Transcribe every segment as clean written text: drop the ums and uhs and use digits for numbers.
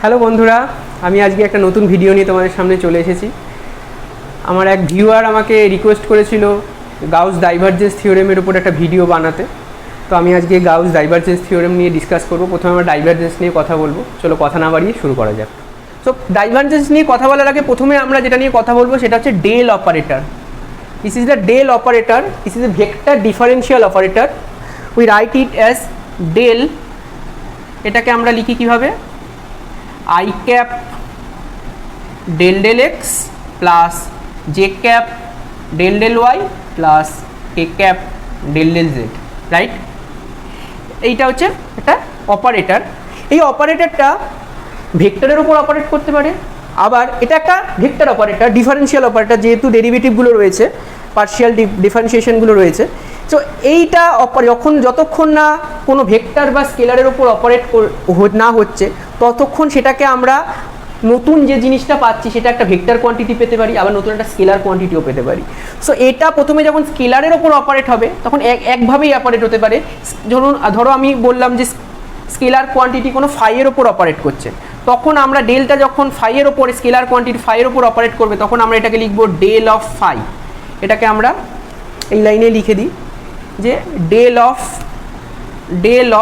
Hello বন্ধুরা, আমি আজকে একটা নতুন ভিডিও নিয়ে তোমাদের সামনে চলে এসেছি। আমার এক ভিউয়ার আমাকে রিকোয়েস্ট করেছিল গাউস ডাইভারজেন্স থিওরেমের উপর একটা ভিডিও বানাতে। তো আমি আজকে গাউস ডাইভারজেন্স থিওরেম নিয়ে ডিসকাস করব। প্রথমে আমরা ডাইভারজেন্স নিয়ে কথা বলবো। চলো কথা না বাড়িয়ে শুরু করা যাক। তো ডাইভারজেন্স নিয়ে কথা বলার আগে প্রথমে আমরা যেটা নিয়ে কথা বলবো সেটা হচ্ছে del operator. This is the del operator, this is a vector differential operator. We write it as del. এটাকে আমরা লিখি কীভাবে? I cap del del x plus j cap del del y plus k cap del del z, right? এইটা হচ্ছে একটা operator. এই অপারেটরটা ভেক্টরের উপর অপারেট করতে পারে, আবার এটা একটা ভেক্টর অপারেটর, ডিফারেন্সিয়াল অপারেটর, যেহেতু ডেরিভেটিভগুলো রয়েছে, পার্শিয়াল ডিফারেন্সিয়েশনগুলো রয়েছে। তো এইটা যতক্ষণ না কোনো ভেক্টর বা স্কেলারের উপর অপারেট না হচ্ছে ততক্ষণ সেটাকে আমরা নতুন যে জিনিসটা পাচ্ছি সেটা একটা ভেক্টর কোয়ান্টিটি পেতে পারি, আবার নতুন একটা স্কেলার কোয়ান্টিটিও পেতে পারি। সো এটা প্রথমে যখন স্কেলারের ওপর অপারেট হবে তখন একভাবেই অপারেট হতে পারে। ধরো আমি বললাম যে স্কেলার কোয়ান্টিটি কোনো ফাইয়ের ওপর অপারেট করছে, তখন আমরা ডেলটা যখন ফাইয়ের ওপর, স্কেলার কোয়ান্টিটি ফাইয়ের ওপর অপারেট করবে, তখন আমরা এটাকে লিখবো ডেল অফ ফাই। এটাকে আমরা এই লাইনে লিখে দিই যে ডেল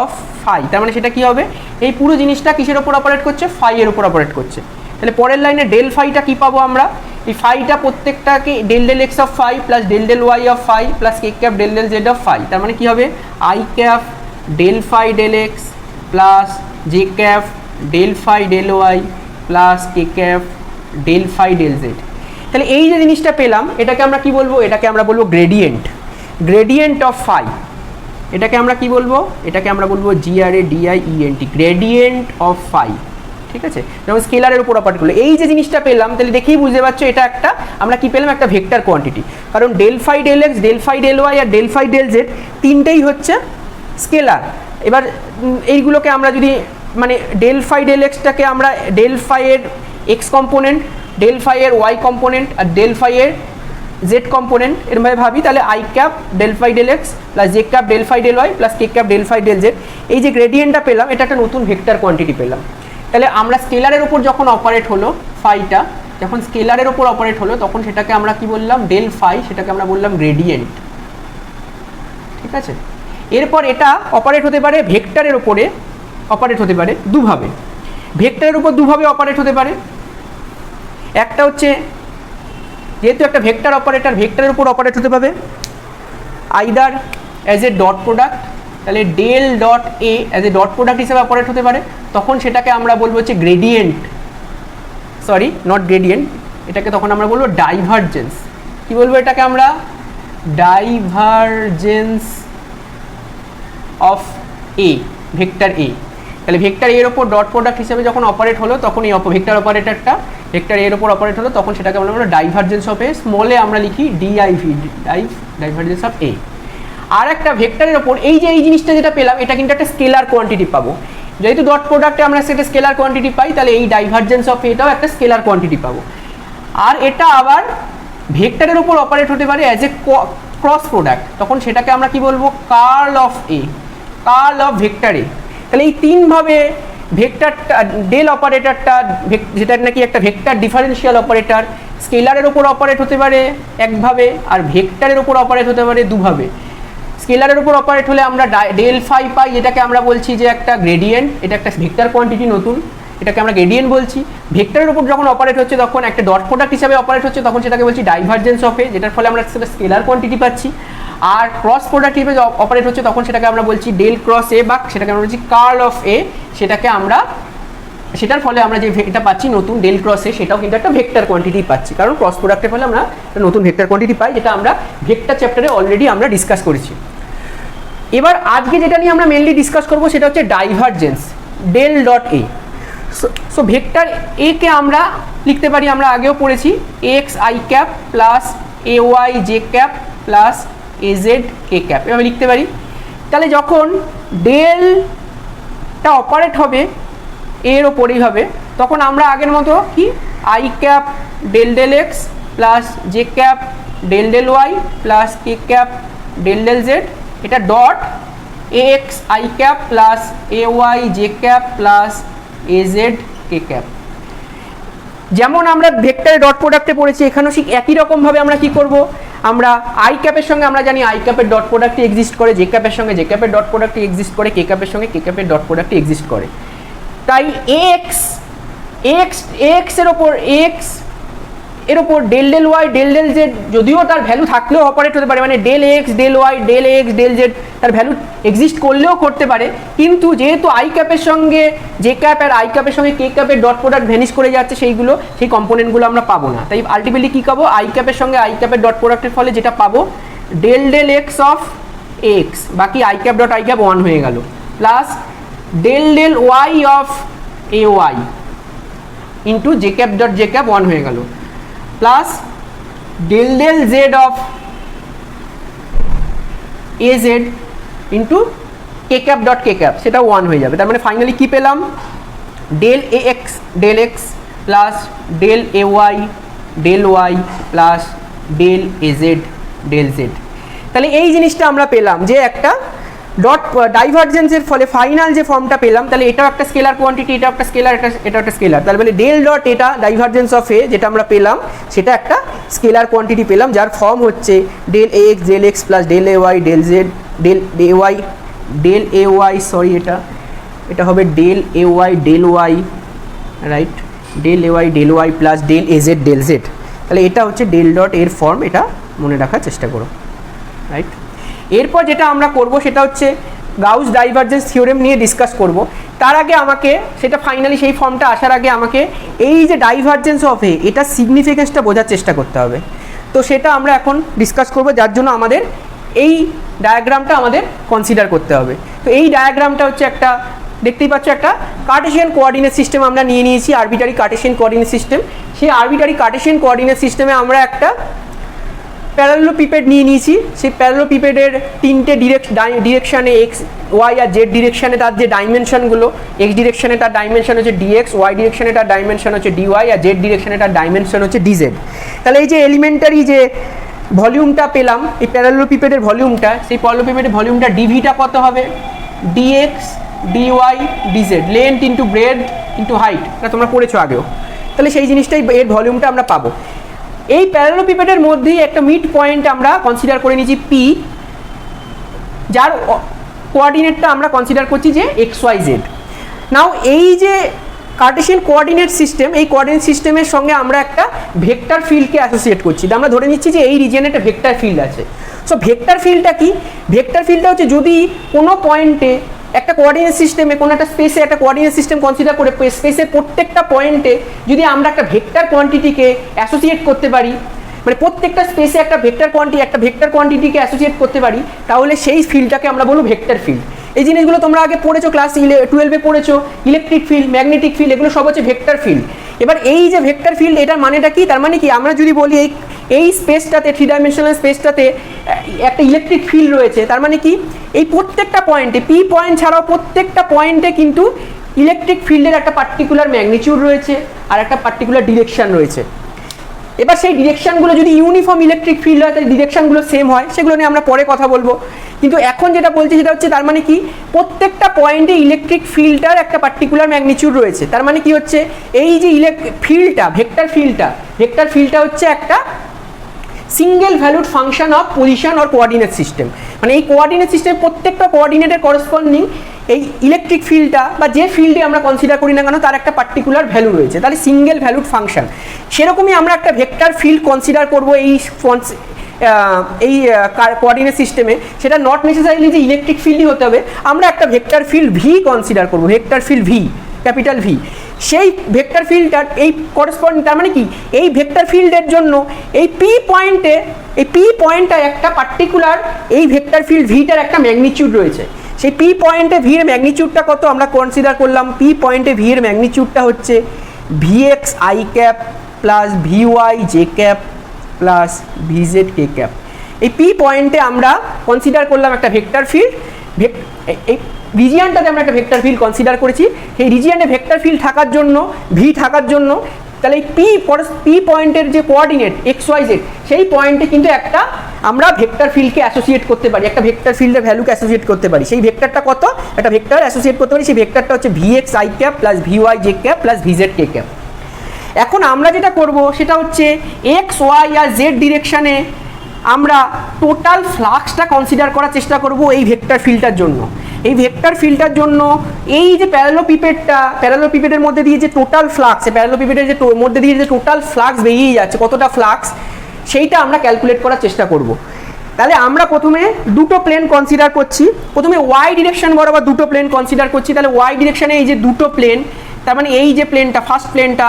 অফ ফাই। তার মানে সেটা কি হবে? এই পুরো জিনিসটা কিসের ওপর অপারেট করছে? ফাইয়ের ওপর অপারেট করছে। তাহলে পরের লাইনে ডেল ফাইটা কি পাবো আমরা? এই ফাইটা প্রত্যেকটাকে del del x of phi plus del del Y of phi plus K cap del del Z of phi. তার মানে কি হবে? I cap del phi del x plus J cap del phi del Y plus K cap del phi del Z. তাহলে এই যে জিনিসটা পেলাম এটাকে আমরা কি বলবো? এটাকে আমরা বলবো গ্রেডিয়েন্ট অফ ফাই। এটাকে আমরা কি বলবো? এটাকে আমরা বলবো GRADIENT, গ্রেডিয়েন্ট অফ ফাই। ঠিক আছে? যেমন স্কেলারের উপর অপারেট করলে এই যে জিনিসটা পেলাম, তাহলে দেখেই বুঝতে পারছো এটা একটা, আমরা কি পেলাম? একটা ভেক্টর কোয়ান্টিটি। কারণ del phi del x, del phi del Y আর ডেল ফাই ডেল জেড তিনটেই হচ্ছে স্কেলার। এবার এইগুলোকে আমরা যদি মানে ডেল ফাই ডেল এক্সটাকে আমরা ডেল ফাই এর এক্স কম্পোনেন্ট, ডেল ফাই এর ওয়াই কম্পোনেন্ট আর ডেল ফাই এর জেড কম্পোনেন্ট এরমভাবে ভাবি, তাহলে i cap del phi del x plus J cap del phi del Y plus K cap del phi del z. এই যে গ্রেডিয়েন্টটা পেলাম এটা একটা নতুন ভেক্টর কোয়ান্টিটি পেলাম। তাহলে আমরা স্কেলারের ওপর যখন অপারেট হলো ফাইটা, যখন স্কেলারের ওপর অপারেট হলো তখন সেটাকে আমরা কি বললাম? ডেল ফাই, সেটাকে আমরা বললাম গ্রেডিয়েন্ট। ঠিক আছে? এরপর এটা অপারেট হতে পারে ভেক্টরের ওপরে, অপারেট হতে পারে দুভাবে। ভেক্টরের উপর দুভাবে অপারেট হতে পারে। একটা হচ্ছে, যেহেতু একটা ভেক্টর অপারেটর, ভেক্টরের উপর অপারেট হতে পারে either as a dot product, তাহলে del dot A as a dot product হিসেবে অপারেট হতে পারে, তখন সেটাকে আমরা বলবো হচ্ছে গ্রেডিয়েন্ট, সরি নট গ্রেডিয়েন্ট, এটাকে তখন আমরা বলবো ডাইভারজেন্স। কি বলবো এটাকে আমরা? Divergence of A, vector A. তাহলে ভেক্টর এর ওপর ডট প্রোডাক্ট হিসেবে যখন অপারেট হলো তখন এই ভেক্টর অপারেটরটা ভেক্টর এর ওপর অপারেট হলো, তখন সেটাকে আমরা বলবো ডাইভারজেন্স অফ এ, স্মলে আমরা লিখি DIV, ডাইভারজেন্স অফ এ। আর একটা ভেক্টরের ওপর এই যে এই জিনিসটা যেটা পেলাম এটা কিন্তু একটা স্কেলার কোয়ান্টিটি পাবো। যেহেতু ডট প্রোডাক্টে আমরা সেটা স্কেলার কোয়ান্টিটি পাই, তাহলে এই ডাইভারজেন্স অফ এটাও একটা স্কেলার কোয়ান্টিটি পাবো। আর এটা আবার ভেক্টরের ওপর অপারেট হতে পারে অ্যাজ এ ক্রস প্রোডাক্ট, তখন সেটাকে আমরা কি বলবো? Curl of A, curl of vector A. তাহলে এই তিনভাবে ভেক্টরটা, ডেল অপারেটরটা যেটা নাকি একটা ভেক্টর ডিফারেন্সিয়াল অপারেটর, স্কেলারের ওপর অপারেট হতে পারে একভাবে আর ভেক্টরের ওপর অপারেট হতে পারে দুভাবে। স্কেলারের উপর অপারেট হলে আমরা ডেল ফাই পাই, যেটাকে আমরা বলছি যে একটা গ্রেডিয়েন্ট, এটা একটা ভেক্টর কোয়ান্টিটি নতুন, এটাকে আমরা গ্রেডিয়েন্ট বলছি। ভেক্টরের উপর যখন অপারেট হচ্ছে তখন একটা ডট প্রোডাক্ট হিসাবে অপারেট হচ্ছে, তখন সেটাকে বলছি ডাইভারজেন্স অফ এ, যেটার ফলে আমরা সেটা স্কেলার কোয়ান্টিটি পাচ্ছি। আর ক্রস প্রোডাক্ট হিসেবে অপারেট হচ্ছে তখন সেটাকে আমরা বলছি ডেল ক্রস এ, বা সেটাকে আমরা বলছি কার্ল অফ এ। সেটাকে আমরা, সেটার ফলে আমরা যে এটা পাচ্ছি নতুন ডেল ক্রস এ, সেটাও কিন্তু একটা ভেক্টর কোয়ান্টিটি পাচ্ছি, কারণ ক্রস প্রোডাক্টের ফলে আমরা একটা নতুন ভেক্টর কোয়ান্টিটি পাই, যেটা আমরা ভেক্টর চ্যাপ্টারে অলরেডি আমরা ডিসকাস করেছি। এবার আজকে যেটা নিয়ে আমরা মেনলি ডিসকাস করবো সেটা হচ্ছে divergence, del dot A. So vector A কে আমরা লিখতে পারি, আমরা আগেও পড়েছি, X I cap plus A Y J cap plus A Z K cap, এভাবে লিখতে পারি। তাহলে যখন ডেলটা অপারেট হবে এর ওপরেই হবে, তখন আমরা আগের মতো কি I cap del del x plus J cap del del Y plus K cap del del Z, এটা dot X I cap plus A Y J cap plus A Z K cap. যেমন আমরা ভেক্টরের dot প্রোডাক্টে পড়েছি, এখানেও ঠিক একই রকমভাবে আমরা কি করব, আমরা আই ক্যাপের সঙ্গে আমরা জানি আই ক্যাপের ডট প্রোডাক্টটি এক্সিস্ট করে, জে ক্যাপের সঙ্গে জে ক্যাপের ডট প্রোডাক্টটি এক্সিস্ট করে, কে ক্যাপের সঙ্গে কে ক্যাপের ডট প্রোডাক্টটি এক্সিস্ট করে। তাই এক্স এর ওপর del del y del del z, যদিও তার ভ্যালু থাকলেও অপারেট হতে পারে, মানে del x del y del x del z তার ভ্যালু এক্সিস্ট করলেও করতে পারে, কিন্তু যেহেতু আই ক্যাপের সঙ্গে জে ক্যাপ আর আই ক্যাপের সঙ্গে কে ক্যাপের ডট প্রোডাক্ট ভ্যানিশ করে যাচ্ছে, সেই কম্পোনেন্টগুলো আমরা পাবো না। তাই আলটিমেটলি কী পাবো, আই ক্যাপের সঙ্গে আই ক্যাপের ডট প্রোডাক্টের ফলে যেটা পাবো del del x of x, বাকি i cap dot i cap 1 হয়ে গেল, plus del del Y of a y into j cap dot j cap 1 হয়ে গেল, plus del del Z of a z into k cap dot k cap, সেটাও 1 হয়ে যাবে। তার মানে finally কী পেলাম, del a x plus del a y plus del a z del Z. তাহলে এই জিনিসটা আমরা পেলাম যে একটা ডট ডাইভারজেন্সের ফলে ফাইনাল যে ফর্মটা পেলাম, তাহলে এটাও একটা স্কেলার কোয়ান্টিটি, এটা একটা স্কেলার, এটা একটা স্কেলার, তাহলে মানে ডেল ডট এটা ডাইভারজেন্স অফ এ যেটা আমরা পেলাম সেটা একটা স্কেলার কোয়ান্টিটি পেলাম, যার ফর্ম হচ্ছে del a x plus del a y del z del a y sorry এটা হবে del a y right, del a y plus del a z. তাহলে এটা হচ্ছে ডেল ডট এর ফর্ম, এটা মনে রাখার চেষ্টা করো রাইট। এরপর যেটা আমরা করব সেটা হচ্ছে গাউস ডাইভারজেন্স থিওরেম নিয়ে ডিসকাস করব। তার আগে আমাকে সেটা ফাইনালি সেই ফর্মটা আসার আগে আমাকে এই যে ডাইভারজেন্স অফ এ এটা সিগনিফিকেন্সটা বোঝার চেষ্টা করতে হবে। তো সেটা আমরা এখন ডিসকাস করব, যার জন্য আমাদের এই ডায়াগ্রামটা আমাদের কনসিডার করতে হবে। তো এই ডায়াগ্রামটা হচ্ছে একটা, দেখতেই পাচ্ছ একটা কার্টেশিয়ান কোঅর্ডিনেট সিস্টেম আমরা নিয়ে নিয়েছি, আরবিটারি কার্টেশিয়ান কোঅর্ডিনেট সিস্টেম। সেই আরবিটারি কার্টেশিয়ান কোঅর্ডিনেট সিস্টেমে আমরা একটা প্যারালেলোপিপেড নিয়ে নিয়েছি। সেই প্যারালেলোপিপেডের তিনটে ডিরেকশানে এক্স ওয়াই আর জেড ডিরেকশানে তার যে ডাইমেনশনগুলো, এক্স ডিরেকশানে তার ডাইমেনশন হচ্ছে ডিএক্স, ওয়াই ডিরেকশানে তার ডাইমেনশন হচ্ছে ডিওয়াই আর জেড ডিরেকশানে তার ডাইমেনশন হচ্ছে ডিজেড। তাহলে এই যে এলিমেন্টারি যে ভলিউমটা পেলাম এই প্যারালেলোপিপেডের ভলিউমটা, সেই প্যারালেলোপিপেডের ভলিউমটা ডিভিটা কত হবে, dx dy dz, length into breadth into height, এটা তোমরা পড়েছো আগেও। তাহলে সেই জিনিসটাই এর ভলিউমটা আমরা পাবো। এই প্যারালেলোপিপেডের মধ্যেই একটা মিড পয়েন্ট আমরা কনসিডার করে নিয়েছি পি, যার কোঅর্ডিনেটটা আমরা কনসিডার করছি যে এক্স ওয়াই জেড। নাও এই যে কার্টেশিয়ান কোঅর্ডিনেট সিস্টেম, এই কোঅর্ডিনেট সিস্টেমের সঙ্গে আমরা একটা ভেক্টর ফিল্ডকে অ্যাসোসিয়েট করছি। আমরা ধরে নিচ্ছি যে এই রিজিয়নে একটা ভেক্টর ফিল্ড আছে। সো ভেক্টর ফিল্ডটা কি, ভেক্টর ফিল্ডটা হচ্ছে যদি কোনো পয়েন্টে একটা কোঅর্ডিনেট সিস্টেমে কোনো একটা স্পেসে একটা কোঅর্ডিনেট সিস্টেম কনসিডার করে স্পেসের প্রত্যেকটা পয়েন্টে যদি আমরা একটা ভেক্টর কোয়ান্টিটিকে অ্যাসোসিয়েট করতে পারি, মানে প্রত্যেকটা স্পেসে একটা ভেক্টর কোয়ান্টিটিকে অ্যাসোসিয়েট করতে পারি, তাহলে সেই ফিল্ডটাকে আমরা বলবো ভেক্টর ফিল্ড। এই জিনিসগুলো তোমরা আগে পড়েছো, ক্লাস 12-এ পড়েছো, ইলেকট্রিক ফিল্ড, ম্যাগনেটিক ফিল্ড, এগুলো সব হচ্ছে ভেক্টর ফিল্ড। এবার এই যে ভেক্টর ফিল্ড এটার মানেটা কি, তার মানে কি আমরা যদি বলি এই স্পেসটাতে, 3 ডাইমেনশনাল স্পেসটাতে একটা ইলেকট্রিক ফিল্ড রয়েছে, তার মানে কি এই প্রত্যেকটা পয়েন্টে, পি পয়েন্ট ছাড়াও প্রত্যেকটা পয়েন্টে কিন্তু ইলেকট্রিক ফিল্ডের একটা পার্টিকুলার ম্যাগনিটিউড রয়েছে আর একটা পার্টিকুলার ডিরেকশন রয়েছে। এবার সেই ডিরেকশনগুলো যদি ইউনিফর্ম ইলেকট্রিক ফিল্ড হয়, তাহলে ডিরেকশনগুলো সেম হয়, সেগুলো নিয়ে আমরা পরে কথা বলবো। কিন্তু এখন যেটা বলছি সেটা হচ্ছে, তার মানে কি প্রত্যেকটা পয়েন্টে ইলেকট্রিক ফিল্ডটার একটা পার্টিকুলার ম্যাগনিটিউড রয়েছে। তার মানে কি হচ্ছে, এই যে ভেক্টর ফিল্ডটা হচ্ছে একটা single valued function of position or coordinate system. মানে এই কোঅর্ডিনেট সিস্টেম প্রত্যেকটা কোঅর্ডিনেটের করসপন্ডিং এই ইলেকট্রিক ফিল্ডটা বা যে ফিল্ডে আমরা কনসিডার করি না কেন তার একটা পার্টিকুলার ভ্যালু রয়েছে, তাহলে সিঙ্গেল ভ্যালুড ফাংশন। সেরকমই আমরা একটা ভেক্টর ফিল্ড কনসিডার করবো এই কোঅর্ডিনেট সিস্টেমে। সেটা নট নেসেসারিলি যে ইলেকট্রিক ফিল্ডই হতে হবে, আমরা একটা ভেক্টর ফিল্ড ভি কনসিডার করবো, vector field V, capital V. সেই ভেক্টর ফিল্ডটার এই করসপন্ডিং, তার মানে কি এই ভেক্টর ফিল্ডের জন্য এই পি পয়েন্টটা একটা পার্টিকুলার এই ভেক্টর ফিল্ড ভিটার একটা ম্যাগনিটিউড রয়েছে। সেই পি পয়েন্টে ভি এর ম্যাগনিটিউডটা কত আমরা কনসিডার করলাম, পি পয়েন্টে ভি এর ম্যাগনিটিউডটা হচ্ছে VX I cap plus VY J cap plus ভিজেড K cap. এই পি পয়েন্টে আমরা কনসিডার করলাম একটা ভেক্টর ফিল্ড, এই রিজিয়নটাতে আমরা একটা ভেক্টর ফিল্ড কনসিডার করেছি। সেই রিজিয়নে ভেক্টর ফিল্ড থাকার জন্য, ভি থাকার জন্য তাহলে এই পি পয়েন্টের যে কোঅর্ডিনেট এক্স ওয়াই জেড সেই পয়েন্টে কিন্তু একটা আমরা ভেক্টর ফিল্ডকে অ্যাসোসিয়েট করতে পারি, একটা ভেক্টর ফিল্ডের ভ্যালুকে অ্যাসোসিয়েট করতে পারি। সেই ভেক্টরটা কত, একটা ভেক্টর অ্যাসোসিয়েট করতে পারি, সেই ভেক্টরটা হচ্ছে v x I cap plus v y J cap plus v z K cap. এখন আমরা যেটা করব সেটা হচ্ছে এক্স ওয়াই আর জেড ডিরেকশানে আমরা টোটাল ফ্লাক্সটা কনসিডার করার চেষ্টা করব এই ভেক্টর ফিল্ডটার জন্য। এই ভেক্টর ফিল্ডটার জন্য এই যে প্যারালোপিপেডের মধ্যে দিয়ে যে টোটাল ফ্লাক্স, প্যারালোপিপেডের যে মধ্যে দিয়ে যে টোটাল ফ্লাক্স বেরিয়ে যাচ্ছে, কতটা ফ্লাক্স, সেইটা আমরা ক্যালকুলেট করার চেষ্টা করব। তাহলে আমরা প্রথমে দুটো প্লেন কনসিডার করছি, প্রথমে ওয়াই ডিরেকশন বরাবর দুটো প্লেন কনসিডার করছি। তাহলে ওয়াই ডিরেকশনে এই যে দুটো প্লেন, তার মানে এই যে প্লেনটা, ফার্স্ট প্লেনটা,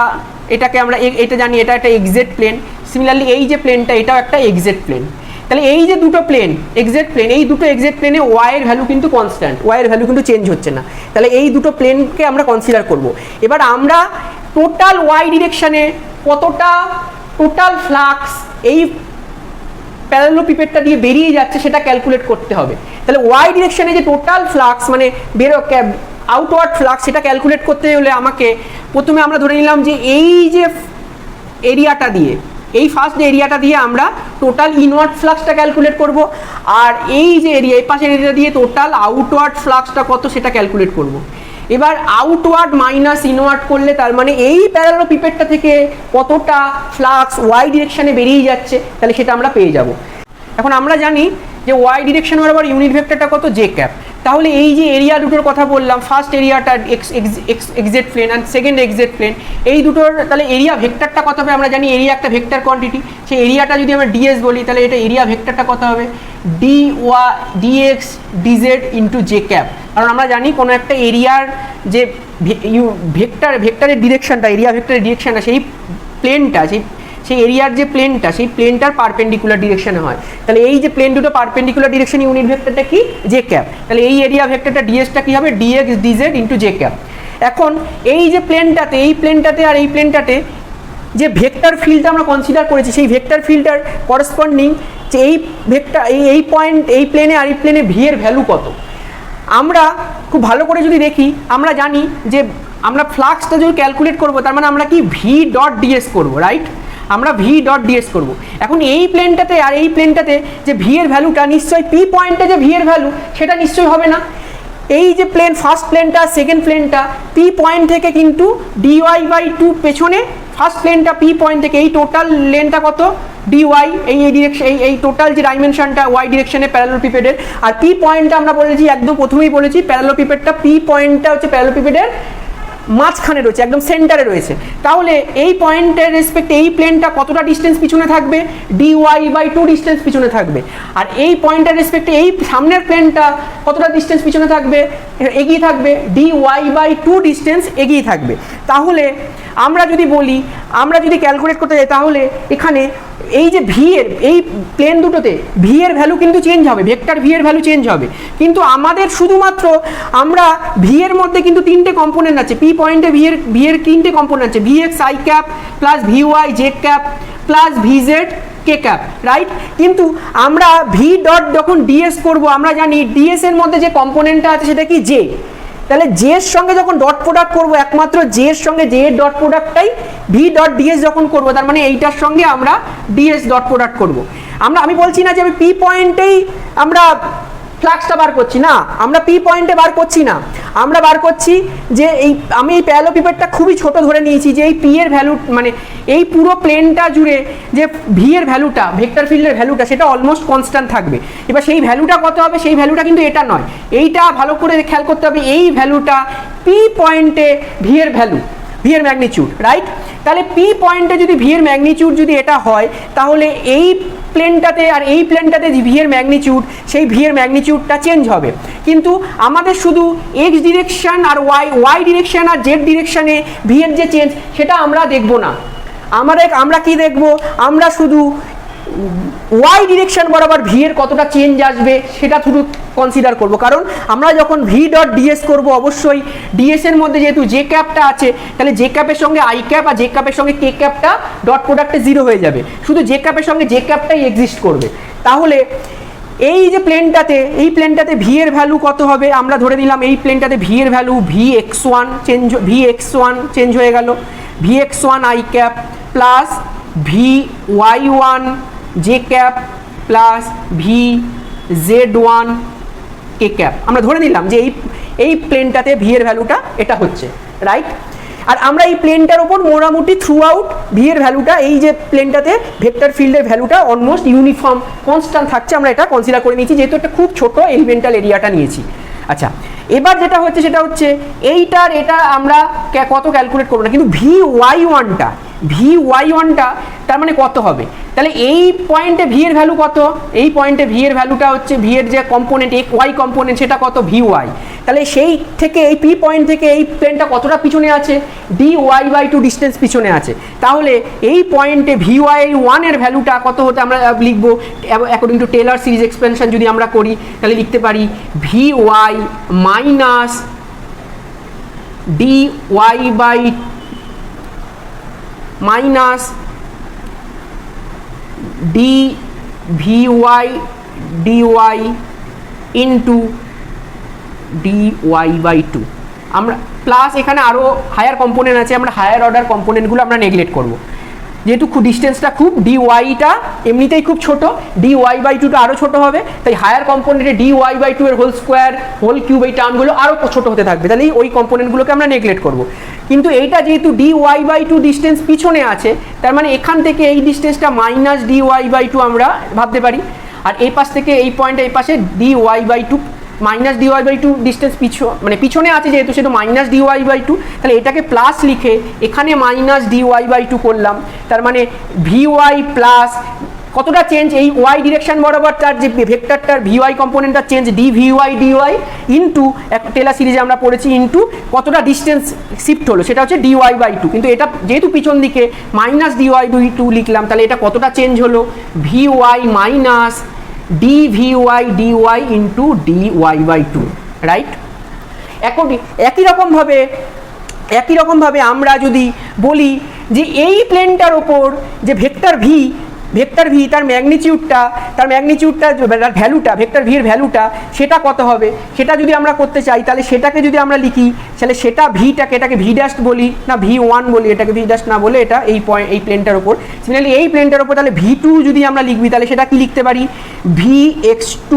এটাকে আমরা এটা জানি এটা একটা এক্সেট প্লেন। সিমিলারলি এই যে প্লেনটা, এটাও একটা এক্সেট প্লেন। তাহলে এই যে দুটো প্লেন এক্সেট প্লেন, এই দুটো এক্সেট প্লেনে ওয়াইয়ের ভ্যালু কিন্তু কনস্ট্যান্ট, ওয়াইয়ের ভ্যালু কিন্তু চেঞ্জ হচ্ছে না। তাহলে এই দুটো প্লেনকে আমরা কনসিডার করব। এবার আমরা টোটাল ওয়াই ডিরেকশনে কতটা টোটাল ফ্লাক্স এই প্যারালোপিপেডটা দিয়ে বেরিয়ে যাচ্ছে সেটা ক্যালকুলেট করতে হবে। তাহলে ওয়াই ডিরেকশনে যে টোটাল ফ্লাক্স মানে আউটওয়ার্ড ফ্লাক্স, সেটা ক্যালকুলেট করতে হলে আমাকে প্রথমে আমরা ধরে নিলাম যে এই যে এরিয়াটা দিয়ে, এই ফার্স্ট এরিয়াটা দিয়ে আমরা টোটাল ইনওয়ার্ড ফ্লাক্সটা ক্যালকুলেট করব, আর এই যে এরিয়া, এই পাশের এরিয়া দিয়ে টোটাল আউটওয়ার্ড ফ্লাক্সটা কত সেটা ক্যালকুলেট করব। এবার আউটওয়ার্ড মাইনাস ইনওয়ার্ড করলে তার মানে এই প্যারালোপিপেডটা থেকে কতটা ফ্লাক্স ওয়াই ডিরেকশনে বেরিয়ে যাচ্ছে, তাহলে সেটা আমরা পেয়ে যাব। এখন আমরা জানি যে ওয়াই ডিরেকশন বরাবর ইউনিট ভেক্টরটা কত, জে ক্যাপ। তাহলে এই যে এরিয়া দুটোর কথা বললাম, ফার্স্ট এরিয়াটা এক্সেট প্লেন আর সেকেন্ড এক্সেট প্লেন, এই দুটোর তাহলে এরিয়া ভেক্টরটা কত হবে আমরা জানি, এরিয়া একটা ভেক্টর কোয়ান্টিটি। সেই এরিয়াটা যদি আমরা ডিএস বলি, তাহলে এটা এরিয়া ভেক্টরটা কত হবে, dx dz into j cap. কারণ আমরা জানি কোনো একটা এরিয়ার যে ভেক্টরের ডিরেকশনটা, এরিয়া ভেক্টরের ডিরেকশনটা, সেই প্লেনটা, সেই এরিয়ার যে প্লেনটা, সেই প্লেনটার পারপেন্ডিকুলার ডিরেকশনে হয়। তাহলে এই যে প্লেন দুটো পারপেন্ডিকুলার ডিরেকশন, ইউনিট ভেক্টরটা কি, জে ক্যাপ। তাহলে এই এরিয়া ভেক্টরটা ডিএসটা কি হবে, dx dz into j cap. এখন এই যে প্লেনটাতে, এই প্লেনটাতে আর এই প্লেনটাতে যে ভেক্টর ফিল্ডটা আমরা কনসিডার করেছি, সেই ভেক্টর ফিল্ডটার করেসপন্ডিং যে এই ভেক্টর, এই পয়েন্ট, এই প্লেনে আর এই প্লেনে ভি এর ভ্যালু কত, আমরা খুব ভালো করে যদি দেখি, আমরা জানি যে আমরা ফ্লাক্সটা যদি ক্যালকুলেট করবো, তার মানে আমরা কি ভি ডট ডিএস করবো, রাইট? আমরা ভি ডট ডিএস করবো। এখন এই প্লেনটাতে আর এই প্লেনটাতে যে ভি এর ভ্যালুটা নিশ্চয়ই পি পয়েন্টে যে ভি এর ভ্যালু সেটা নিশ্চয়ই হবে না। এই যে প্লেন, ফার্স্ট প্লেনটা সেকেন্ড প্লেনটা, পি পয়েন্ট থেকে কিন্তু ডিওয়াই বাই টু পেছনে, ফার্স্ট প্লেনটা পি পয়েন্ট থেকে এই টোটাল লেনটা কত, ডিওয়াই, এই ডিরেকশন, এই টোটাল যে ডাইমেনশনটা ওয়াই ডিরেকশনে প্যারালোপিপেডের, আর পি পয়েন্টটা আমরা বলেছি, একদম প্রথমেই বলেছি প্যারালোপিপেডটা, পি পয়েন্টটা হচ্ছে প্যারালোপিপেডের মাঝখানে রয়েছে, একদম সেন্টারে রয়েছে। তাহলে এই পয়েন্টের রেসপেক্টে এই প্লেনটা কতটা ডিস্টেন্স পিছনে থাকবে, ডিওয়াই বাই টু ডিস্টেন্স পিছনে থাকবে। আর এই পয়েন্টের রেসপেক্টে এই সামনের প্লেনটা কতটা ডিস্টেন্স পিছনে থাকবে, এগিয়ে থাকবে, ডিওয়াই বাই টু ডিস্টেন্স এগিয়ে থাকবে। তাহলে আমরা যদি বলি, আমরা যদি ক্যালকুলেট করতে যাই, তাহলে এখানে এই যে ভি এর, এই প্লেন দুটোতে ভি এর ভ্যালু কিন্তু চেঞ্জ হবে, ভেক্টর ভি এর ভ্যালু চেঞ্জ হবে। কিন্তু আমাদের শুধুমাত্র আমরা ভি এর মধ্যে কিন্তু তিনটে কম্পোনেন্ট আছে, পি পয়েন্টে ভি এর তিনটে কম্পোনেন্ট আছে, v x I cap plus v y J cap plus v z K cap, right? কিন্তু আমরা ভি ডট যখন ডিএস করবো, আমরা জানি ডিএস এর মধ্যে যে কম্পোনেন্টটা আছে সেটা কি, জে। তাহলে জে এর সঙ্গে যখন ডট প্রোডাক্ট করবো, একমাত্র জে এর সঙ্গে জে এর ডট প্রোডাক্টটাই ভি ডট ডিএস যখন করবো, তার মানে এইটার সঙ্গে আমরা ডিএস ডট প্রোডাক্ট করবো। আমি বলছি না যে আমি পি পয়েন্টেই আমরা ফ্লাক্সটা বার করছি, না, আমরা পি পয়েন্টে বার করছি না, আমরা বার করছি যে আমি এই প্যারালোপিপেডটা খুবই ছোট ধরে নিয়েছি, যে এই পি এর ভ্যালু মানে এই পুরো প্লেনটা জুড়ে যে ভি এর ভ্যালুটা, ভেক্টর ফিল্ডের ভ্যালুটা, সেটা অলমোস্ট কনস্ট্যান্ট থাকবে। এবার সেই ভ্যালুটা কত হবে, সেই ভ্যালুটা কিন্তু এটা নয়, এইটা ভালো করে খেয়াল করতে হবে, এই ভ্যালুটা পি পয়েন্টে ভি এর ভ্যালু, ভি এর ম্যাগনিটিউড, রাইট? তাহলে পি পয়েন্টে যদি ভি এর ম্যাগনিটিউড যদি এটা হয়, তাহলে এই প্লেনটাতে আর এই প্লেনটাতে যে ভি এর ম্যাগনিটিউড, সেই ভি এর ম্যাগনিটিউডটা চেঞ্জ হবে। কিন্তু আমাদের শুধু এক্স ডিরেকশন আর ওয়াই ডিরেকশন আর জেড ডিরেকশনে ভি এর যে চেঞ্জ, সেটা আমরা দেখব না। আমরা কি দেখব, আমরা শুধু ওয়াই ডিরেকশন বরাবর ভি এর কতটা চেঞ্জ আসবে সেটা শুধু কনসিডার করব। কারণ আমরা যখন ভি ডট ডিএস করবো, অবশ্যই ডিএস এর মধ্যে যেহেতু জে ক্যাপটা আছে, তাহলে জে ক্যাপের সঙ্গে আই ক্যাপ আর জে ক্যাপের সঙ্গে কে ক্যাপটা ডট প্রোডাক্টে জিরো হয়ে যাবে, শুধু জে ক্যাপের সঙ্গে জে ক্যাপটাই এক্সিস্ট করবে। তাহলে এই যে প্লেনটাতে, এই প্লেনটাতে ভি এর ভ্যালু কত হবে, আমরা ধরে নিলাম এই প্লেনটাতে ভি এর value V x one change হয়ে গেল। vx1 i cap plus vy1 j cap plus vz1 k cap. আমরা ধরে নিলাম যে এই প্লেনটাতে ভি এর ভ্যালুটা এটা হচ্ছে, রাইট? আর আমরা এই প্লেনটার ওপর মোটামুটি থ্রু আউট ভি এর ভ্যালুটা, এই যে প্লেনটাতে ভেক্টর ফিল্ডের ভ্যালুটা অলমোস্ট ইউনিফর্ম কনস্ট্যান্ট থাকছে, আমরা এটা কনসিডার করে নিয়েছি যেহেতু একটা খুব ছোট এলিমেন্টাল এরিয়াটা নিয়েছি। আচ্ছা, এবার যেটা হচ্ছে সেটা হচ্ছে এইটার এটা আমরা কত ক্যালকুলেট করবো না, কিন্তু vy1টা তার মানে কত হবে? তাহলে এই পয়েন্টে ভি এর ভ্যালু কত? এই পয়েন্টে ভি এর ভ্যালুটা হচ্ছে ভি এর যে কম্পোনেন্ট ওয়াই কম্পোনেন্ট সেটা কত? vy। তাহলে সেই থেকে এই পি পয়েন্ট থেকে এই প্লেনটা কতটা পিছনে আছে? dy/2 ডিস্টেন্স পিছনে আছে। তাহলে এই পয়েন্টে vy1 এর ভ্যালুটা কত হতে আমরা লিখবো according to Taylor series expansion যদি আমরা করি তাহলে লিখতে পারি vy minus dy minus dvy dy into dy/2। আমরা প্লাস এখানে আরও হায়ার কম্পোনেন্ট আছে, আমরা হায়ার অর্ডার কম্পোনেন্টগুলো আমরা নেগলেক্ট করব যেহেতু ডিস্টেন্সটা খুব, dy-টা এমনিতেই খুব ছোট, dy/2টা আরও ছোট হবে, তাই হায়ার কম্পোনেন্টে dy/2 এর হোল স্কোয়ার হোল কিউব এই টার্মগুলো আরও ছোট হতে থাকবে, তাহলে ওই কম্পোনেন্টগুলোকে আমরা নেগলেক্ট করব। কিন্তু এইটা যেহেতু dy/2 ডিস্টেন্স পিছনে আছে তার মানে এখান থেকে এই ডিস্টেন্সটা মাইনাস dy/2 আমরা ভাবতে পারি, আর এই পাশ থেকে এই পয়েন্টে এই পাশে dy/2 মাইনাস dy/2 ডিস্টেন্স মানে পিছনে আছে যেহেতু সেটা মাইনাস dy/2, তাহলে এটাকে প্লাস লিখে এখানে মাইনাস dy/2 করলাম, তার মানে vy প্লাস কতটা চেঞ্জ এই ওয়াই ডিরেকশন বরাবর তার যে ভেক্টরটার ভিওয়াই কম্পোনেন্টটা change dvy dy into Taylor সিরিজে আমরা পড়েছি ইন্টু কতটা ডিস্টেন্স শিফট হলো সেটা হচ্ছে dy/2, কিন্তু এটা যেহেতু পিছন দিকে মাইনাস dy/2 লিখলাম তাহলে এটা কতটা চেঞ্জ হলো vy minus dvy dy into dy/2, right? একই রকমভাবে আমরা যদি বলি যে এই প্লেনটার ওপর যে ভেক্টর ভি তার ম্যাগনিটিউডটা ভ্যালুটা ভেক্টর ভি এর ভ্যালুটা সেটা কত হবে সেটা যদি আমরা করতে চাই তাহলে সেটাকে যদি আমরা লিখি তাহলে সেটা এটাকে ভি ড্যাশ বলি না v1 বলি, এটাকে ভি ড্যাশ না বলে এটা এই প্লেনটার ওপর, সিমিলারলি এই প্লেনটার ওপর তাহলে v2 যদি আমরা লিখবি তাহলে সেটা কি লিখতে পারি vx2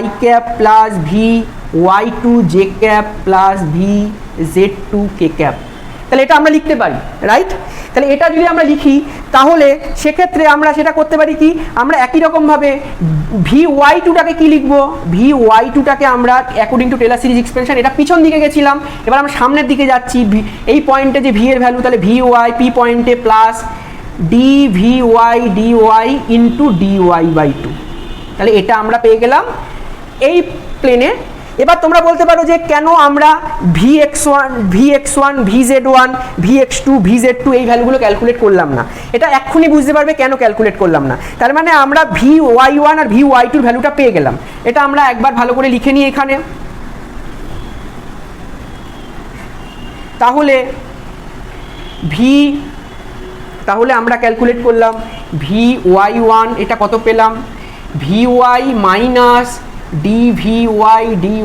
i cap plus vy2 j cap plus vz2 k cap, তাহলে এটা আমরা লিখতে পারি, রাইট? তাহলে এটা যদি আমরা লিখি তাহলে সেক্ষেত্রে আমরা সেটা করতে পারি কি, আমরা একই রকমভাবে vy2টাকে কি লিখবো, vy2টাকে আমরা according to Taylor series expansion এটা পিছন দিকে গেছিলাম, এবার আমরা সামনের দিকে যাচ্ছি, এই পয়েন্টে যে ভি এর ভ্যালু তাহলে vy পি পয়েন্টে plus dvy dy into dy/2, তাহলে এটা আমরা পেয়ে গেলাম এই প্লেনে। এবার তোমরা বলতে পারো যে কেন আমরা vx1 vz1 vx2 vz2 এই ভ্যালুগুলো ক্যালকুলেট করলাম না, এটা এক্ষুনি বুঝতে পারবে কেন ক্যালকুলেট করলাম না। তার মানে আমরা vy1 আর vy2 ভ্যালুটা পেয়ে গেলাম, এটা আমরা একবার ভালো করে লিখে নিই এখানে। তাহলে আমরা ক্যালকুলেট করলাম vy1 এটা কত পেলাম vy minus dvy dy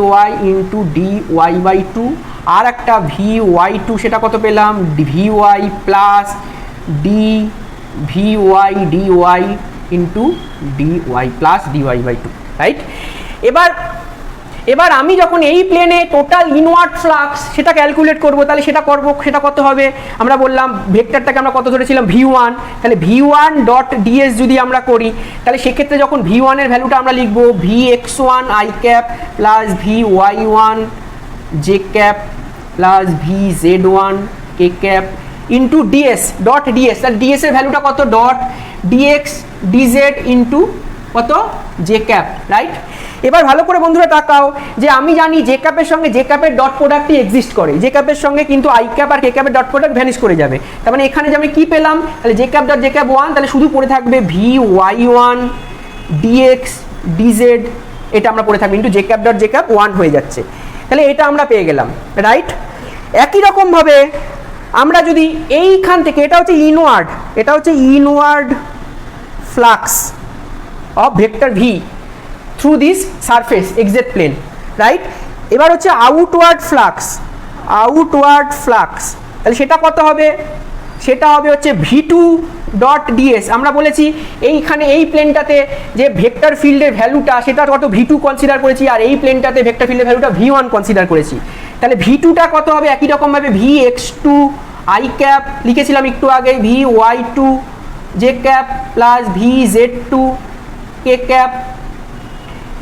into dy/2, আর একটা vy2 সেটা কত পেলাম vy plus dvy dy into dy plus dy/2, right? এবার আমি যখন এই প্লেনে টোটাল ইনওয়ার্ড ফ্লাক্স সেটা ক্যালকুলেট করব তাহলে সেটা কত হবে, আমরা বললাম ভেক্টরটাকে আমরা কত ধরেছিলাম v1, তাহলে v1 ডট ds যদি আমরা করি তাহলে সেক্ষেত্রে যখন v1 এর ভ্যালুটা আমরা লিখব vx1 i cap plus vy1 j cap plus vz1 k cap into ds dot ds, তাহলে ds এর ভ্যালুটা কত ডট dx dz ইন্টু কত j ক্যাপ, রাইট? এবার ভালো করে বন্ধুরা তাকাও যে আমি জানি জে ক্যাপের সঙ্গে জে ক্যাপের ডট প্রোডাক্টই এক্সিস্ট করে, জে ক্যাপের সঙ্গে কিন্তু আই ক্যাপ আর কে ক্যাপের ডট প্রোডাক্ট ভ্যানিশ করে যাবে, তার মানে এখানে যে আমি কি পেলাম তাহলে J cap dot j cap 1, তাহলে শুধু পড়ে থাকবে vy1 dx dz, এটা আমরা পড়ে থাকবে into j cap dot j cap 1 হয়ে যাচ্ছে, তাহলে এটা আমরা পেয়ে গেলাম, রাইট? একই রকমভাবে আমরা যদি এইখান থেকে এটা হচ্ছে inward flux of vector v through this surface xz plane, right? এবার হচ্ছে আউটওয়ার্ড ফ্লাক্স তাহলে সেটা কত হবে, সেটা হবে হচ্ছে v2 ডট ডিএস। আমরা বলেছি এইখানে এই প্লেনটাতে যে ভেক্টর ফিল্ডের ভ্যালুটা সেটা কত v2 কনসিডার করেছি, আর এই প্লেনটাতে ভেক্টর ফিল্ডের ভ্যালুটা v1 কনসিডার করেছি। তাহলে v2টা কত হবে, একই রকমভাবে vx2 i ক্যাপ লিখেছিলাম একটু আগে, vy2 j cap plus vz2 k cap,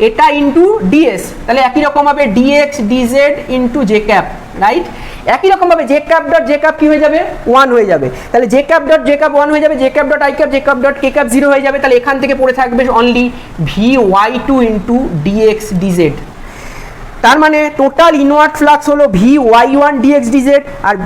এটা ইন্টু ডিএস। তাহলে একই রকমভাবে dx dz into j cap, right. একই রকমভাবে j cap dot j cap কি হয়ে যাবে, 1 হয়ে যাবে। তাহলে j cap dot j cap 1 হয়ে যাবে, j cap dot i cap j cap dot k cap 0 হয়ে যাবে। তাহলে এখান থেকে পড়ে থাকবে only vy2 into dx dz। তার মানে টোটাল ইনওয়ার্ড ফ্লাক্স হলো vy1 dx dz আর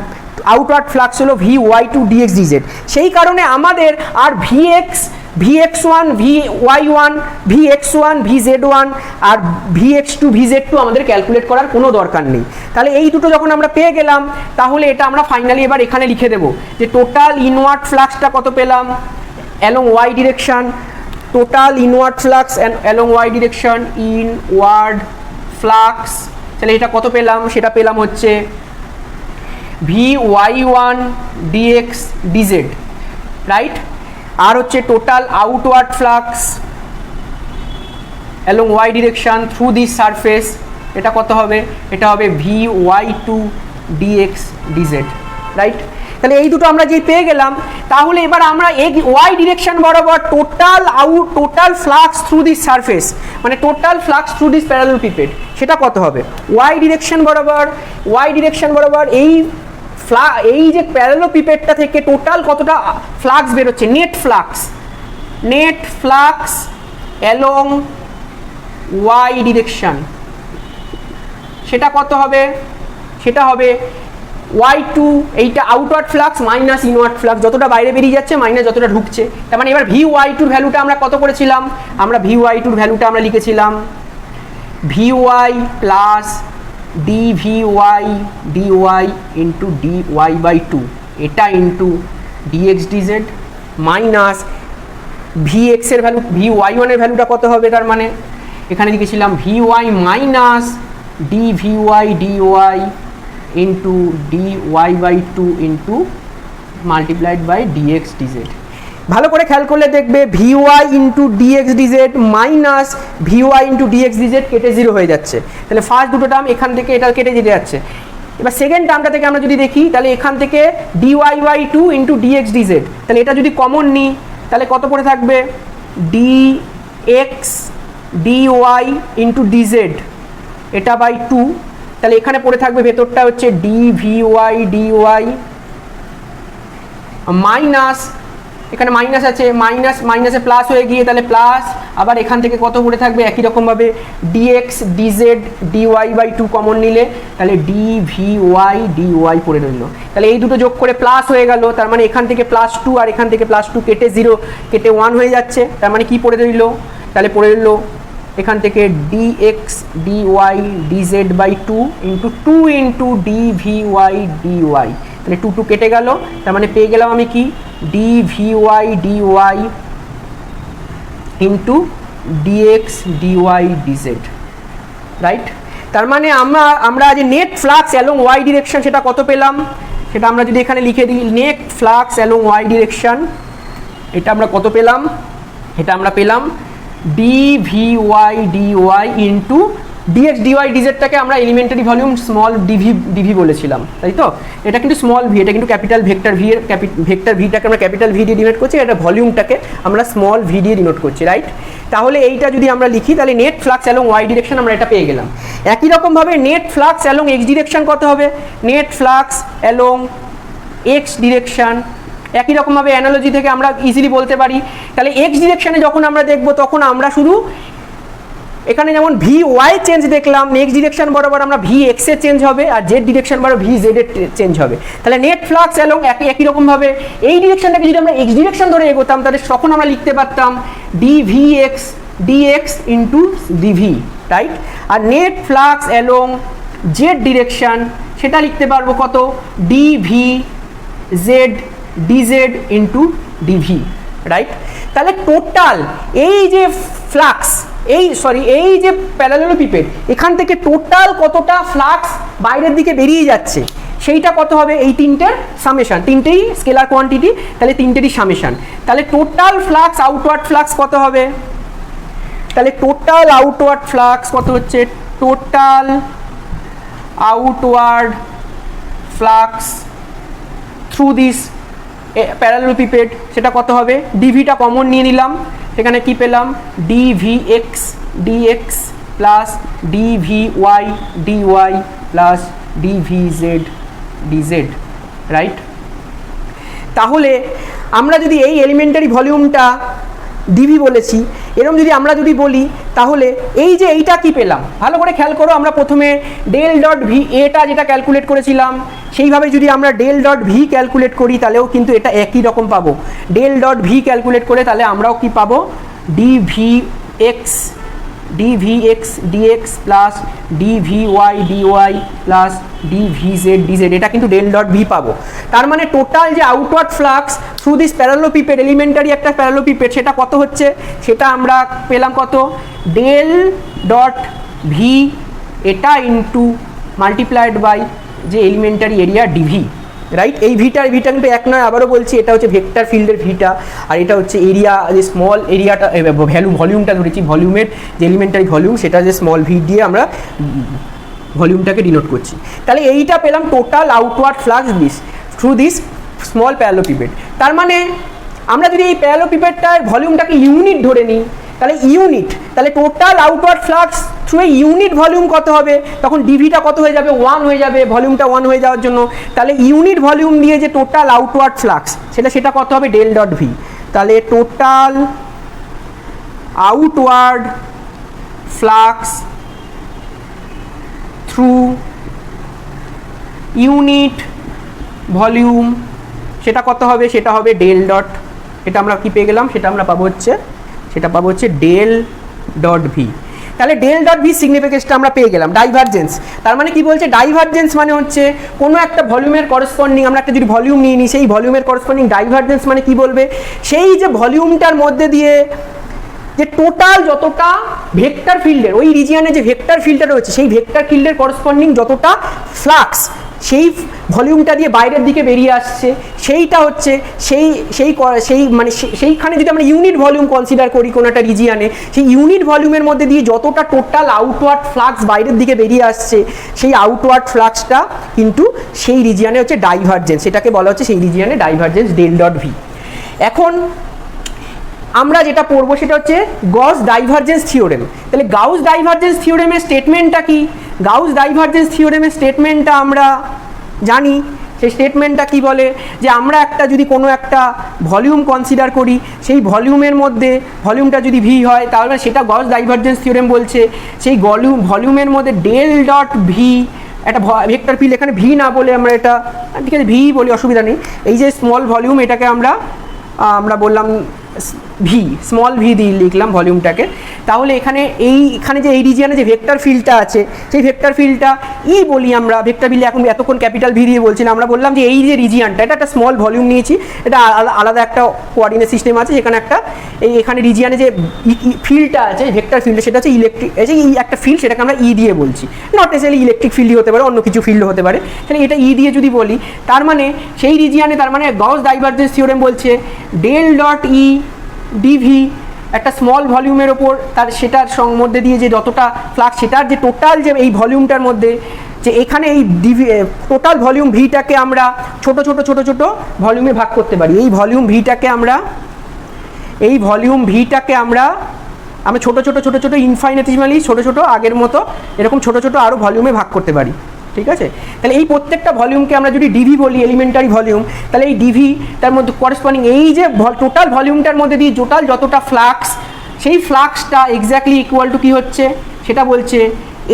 আউটওয়ার্ড ফ্লাক্স হলো vy2 dx dz। সেই কারণে আমাদের আর vx1 vy1 vx1 vz1 আর vx2 vz2 আমাদের ক্যালকুলেট করার কোনো দরকার নেই। তাহলে এই দুটো যখন আমরা পেয়ে গেলাম, তাহলে এটা আমরা ফাইনালি এবার এখানে লিখে দেব যে টোটাল ইনওয়ার্ড ফ্লাক্সটা কত পেলাম along y direction, total inward flux along y direction inward flux. তাহলে এটা কত পেলাম, সেটা পেলাম হচ্ছে vy1 dx dz, রাইট। আর হচ্ছে total outward flux along y direction through this surface, এটা কত হবে, এটা হবে vy2 dx dz, রাইট। তাহলে এই দুটো আমরা যেই পেয়ে গেলাম, তাহলে এবার আমরা y ডিরেকশন বরাবর total flux through this surface, মানে total flux through this parallelepiped, সেটা কত হবে, y ডিরেকশন বরাবর এই যে প্যারালেলোপিপেডটা থেকে টোটাল কতটা ফ্লাক্স বেরোচ্ছে, net flux along y direction, সেটা কত হবে, সেটা হবে y2, এইটা outward flux minus inward flux, যতটা বাইরে বেরিয়ে যাচ্ছে মাইনাস যতটা ঢুকছে। তার মানে এবার vy2 ভ্যালুটা আমরা কত করেছিলাম, আমরা vy2 ভ্যালুটা আমরা লিখেছিলাম vy plus dvy dy into dy by 2, এটা into dx dz minus vx এর ভ্যালু vy1 এর ভ্যালুটা কত হবে, তার মানে এখানে লিখেছিলাম vy minus dvy dy into dy by 2 into multiplied by dx dz। ভালো করে খেয়াল করলে দেখবে vy into dx dz minus vy into dx dz কেটে 0 হয়ে যাচ্ছে। তাহলে ফার্স্ট দুটো টার্ম এখান থেকে এটা কেটে যেতে যাচ্ছে। এবার সেকেন্ড টার্মটা থেকে আমরা যদি দেখি, তাহলে এখান থেকে dy by 2 into dx dz, তাহলে এটা যদি কমন নিই তাহলে কত পড়ে থাকবে dx dy ইন্টু dz, এটা বাই 2, তাহলে এখানে পড়ে থাকবে ভেতরটা হচ্ছে dvy dy মাইনাস, এখানে মাইনাস আছে, মাইনাসে প্লাস হয়ে গিয়ে তাহলে প্লাস, আবার এখান থেকে কত পড়ে থাকবে একই রকমভাবে dx dz dy by 2 common নিলে তাহলে dvy dy পড়ে রইল। তাহলে এই দুটো যোগ করে প্লাস হয়ে গেল, তার মানে এখান থেকে +2 আর এখান থেকে +2 কেটে 0 কেটে 1 হয়ে যাচ্ছে। তার মানে কি পড়ে রইল, তাহলে পড়ে রইল এখান থেকে dx dy dz by 2 into 2 into dvy dy, তাহলে 2 2 কেটে গেল, তার মানে পেয়ে গেলাম আমি কি dvy dy into dx dy dz, right. তার মানে আমরা যে net flux along y direction সেটা কত পেলাম, সেটা আমরা যদি এখানে লিখে দিই net flux along y direction, এটা আমরা কত পেলাম, এটা আমরা পেলাম dvy dy into dx dy dz-টাকে আমরা এলিমেন্টারি ভলিউম স্মল dv বলেছিলাম, তাই তো। এটা কিন্তু স্মল ভি, এটা কিন্তু ক্যাপিটাল ভেক্টর ভি এর ভেক্টর ভিটাকে আমরা ক্যাপিটাল ভি দিয়ে ডিনোট করছি, এটা ভলিউমটাকে আমরা স্মল ভি দিয়ে ডিনোট করছি, রাইট। তাহলে এইটা যদি আমরা লিখি তাহলে net flux along y direction আমরা এটা পেয়ে গেলাম। একই রকমভাবে net flux along x direction কত হবে, net flux along x direction একই রকমভাবে অ্যানালজি থেকে আমরা ইজিলি বলতে পারি। তাহলে এক্স ডিরেকশনে যখন আমরা দেখব তখন আমরা শুধু এখানে যেমন ভি ওয়াই চেঞ্জ দেখলাম, নেক্সট ডিরেকশন বরাবর আমরা ভি এক্স এর চেঞ্জ হবে আর জেড ডিরেকশন বরাবর ভি জেড এর চেঞ্জ হবে। তাহলে নেট ফ্লাক্স এবং একই রকমভাবে এই ডিরেকশনটাকে যদি আমরা এক্স ডিরেকশন ধরে এগোতাম তাহলে তখন আমরা লিখতে পারতাম dvx dx into dv, right. আর net flux along z direction সেটা লিখতে পারবো কত dv z dz into dv, right. তাহলে টোটাল এই যে ফ্লাক্স এই যে প্যারালেলোপিপেড এখান থেকে টোটাল কতটা ফ্লাক্স বাইরের দিকে বেরিয়ে যাচ্ছে সেইটা কত হবে, এই তিনটের সামেশন, তিনটেই স্কেলার কোয়ান্টিটি, তাহলে তিনটেরই সামেশন। তাহলে টোটাল ফ্লাক্স আউটওয়ার্ড ফ্লাক্স কত হবে, তাহলে টোটাল আউটওয়ার্ড ফ্লাক্স কত হচ্ছে, total outward flux through this parallelepiped সেটা কত হবে, ডিভিটা কমন নিয়ে নিলাম, সেখানে কি পেলাম, d v x d x plus d v y d y plus d v z d z, right. তাহলে আমরা যদি এই এলিমেন্টারি ভলিউমটা ডিভি বলেছি, এরকম যদি আমরা যদি বলি, তাহলে এই যে এইটা কি পেলাম, ভালো করে খেয়াল করো, আমরা প্রথমে ডেল ডট ভি এটা যেটা ক্যালকুলেট করেছিলাম সেইভাবে যদি আমরা ডেল ডট ভি ক্যালকুলেট করি তাহলেও কিন্তু এটা একই রকম পাবো। ডেল ডট ভি ক্যালকুলেট করে তাহলে আমরাও কি পাবো, d v x d v x d x plus d v y d y plus d v z d z, এটা কিন্তু ডেল ডট ভি পাবো। তার মানে টোটাল যে outward flux through this parallelepiped, elementary একটা প্যারালেলোপিপেড, সেটা কত হচ্ছে, সেটা আমরা পেলাম কত, ডেল ডট ভি এটা ইন্টু মাল্টিপ্লাইড বাই যে এলিমেন্টারি এরিয়া ডিভি, রাইট। এই ভিটা কিন্তু এক নয়, আবারও বলছি, এটা হচ্ছে ভেক্টর ফিল্ডের ভিটা, আর এটা হচ্ছে এরিয়া, যে স্মল এরিয়াটা ভলিউমটা ধরেছি, ভলিউমের যে এলিমেন্টারি ভলিউম সেটা যে স্মল ভি দিয়ে আমরা ভলিউমটাকে ডিনোট করছি। তাহলে এইটা পেলাম total outward flux this through this small parallelepiped. তার মানে আমরা যদি এই প্যারালেলোপিপেডটার ভলিউমটাকে ইউনিট ধরে নিই, তাহলে ইউনিট, তাহলে total outward flux through a unit volume কত হবে, তখন ডিভিটা কত হয়ে যাবে, 1 হয়ে যাবে, ভলিউমটা 1 হয়ে যাওয়ার জন্য। তাহলে ইউনিট ভলিউম দিয়ে যে টোটাল আউটওয়ার্ড ফ্লাক্স সেটা কত হবে, ডেল ডট ভি। তাহলে total outward flux through unit volume সেটা কত হবে, সেটা হবে ডেল ডট, এটা আমরা কি পেয়ে গেলাম, সেটা আমরা পাবো হচ্ছে ডেল ডট ভি। তাহলে ডেল ডট ভি সিগনিফিকেন্সটা আমরা পেয়ে গেলাম। ডাইভারজেন্স, তার মানে কি বলছে, ডাইভারজেন্স মানে হচ্ছে কোনো একটা ভলিউমের করসপন্ডিং, আমরা একটা যদি ভলিউম নিয়ে নিই, সেই ভলিউমের করসপন্ডিং ডাইভারজেন্স মানে কি বলবে, সেই যে ভলিউমটার মধ্যে দিয়ে যে টোটাল যতটা ভেক্টর ফিল্ডের, ওই রিজিয়নে যে ভেক্টর ফিল্ডটা রয়েছে সেই ভেক্টর ফিল্ডের করসপন্ডিং যতটা ফ্লাক্স সেই ভলিউমটা দিয়ে বাইরের দিকে বেরিয়ে আসছে, সেইটা হচ্ছে সেইখানে যদি আমরা ইউনিট ভলিউম কনসিডার করি কোনো একটা রিজিয়নে, সেই ইউনিট ভলিউমের মধ্যে দিয়ে যতটা টোটাল আউটওয়ার্ড ফ্লাক্স বাইরের দিকে বেরিয়ে আসছে, সেই আউটওয়ার্ড ফ্লাক্সটা কিন্তু সেই রিজিয়নে হচ্ছে ডাইভারজেন্স, সেটাকে বলা হচ্ছে সেই রিজিয়নে ডাইভারজেন্স ডেল ডট ভি। এখন আমরা যেটা পড়বো সেটা হচ্ছে গস ডাইভারজেন্স থিওরেম। তাহলে গাউস ডাইভারজেন্স থিওরেমের স্টেটমেন্টটা কি, গাউস ডাইভারজেন্স থিওরেমের স্টেটমেন্টটা আমরা জানি। সেই স্টেটমেন্টটা কি বলে, যে আমরা যদি কোনো একটা ভলিউম কনসিডার করি, সেই ভলিউমের মধ্যে ভলিউমটা যদি ভি হয় তাহলে সেটা গস ডাইভারজেন্স থিওরেম বলছে, সেই ভলিউমের মধ্যে ডেল ডট ভি একটা ভেক্টর ফিল্ড, এখানে ভি না বলে আমরা এটা ঠিক আছে ভি বলি, অসুবিধা নেই। এই যে স্মল ভলিউম, এটাকে আমরা বললাম ভি, স্মল ভি দিয়ে লিখলাম ভলিউমটাকে। তাহলে এখানে যে এই রিজিয়নে যে ভেক্টর ফিল্ডটা আছে, সেই ভেক্টর ফিল্ডটা ই বলি আমরা, ভেক্টর ফিল্ড এখন এতক্ষণ ক্যাপিটাল ভি দিয়ে বলছিলাম, আমরা বললাম যে এই যে রিজিয়নটা, এটা একটা স্মল ভলিউম নিয়েছি, এটা আলাদা একটা কোঅর্ডিনেট সিস্টেম আছে, যেখানে এখানে রিজিয়নে যে ফিল্ডটা আছে ভেক্টর ফিল্ড, সেটা হচ্ছে ইলেকট্রিক, এই একটা ফিল্ড, সেটাকে আমরা ই দিয়ে বলছি, নট নেসেসারিলি ইলেকট্রিক ফিল্ডই হতে পারে, অন্য কিছু ফিল্ডও হতে পারে। তাহলে এটা ই দিয়ে যদি বলি, তার মানে সেই রিজিয়নে, তার মানে গস ডাইভারজেন্স থিওরেম বলছে ডেল ডট ই ডিভি একটা স্মল ভলিউমের ওপর সেটার মধ্যে দিয়ে যে যতটা ফ্লাক্স, সেটার যে টোটাল যে এই ভলিউমটার মধ্যে যে এখানে এই টোটাল ভলিউম ভিটাকে আমরা ছোট ছোট ভলিউমে ভাগ করতে পারি। এই ভলিউম ভিটাকে আমরা ছোট ছোট ইনফাইনিটেসিমালি ছোট আগের মতো এরকম ছোট আরও ভলিউমে ভাগ করতে পারি, ঠিক আছে। তাহলে এই প্রত্যেকটা ভলিউমকে আমরা যদি ডিভি বলি, এলিমেন্টারি ভলিউম, তাহলে এই ডিভি তার মধ্যে করেসপন্ডিং এই যে টোটাল ভলিউমটার মধ্যে দিয়ে টোটাল যতটা ফ্লাক্স, সেই ফ্লাক্সটা এক্স্যাক্টলি ইকুয়াল টু কী হচ্ছে, সেটা বলছে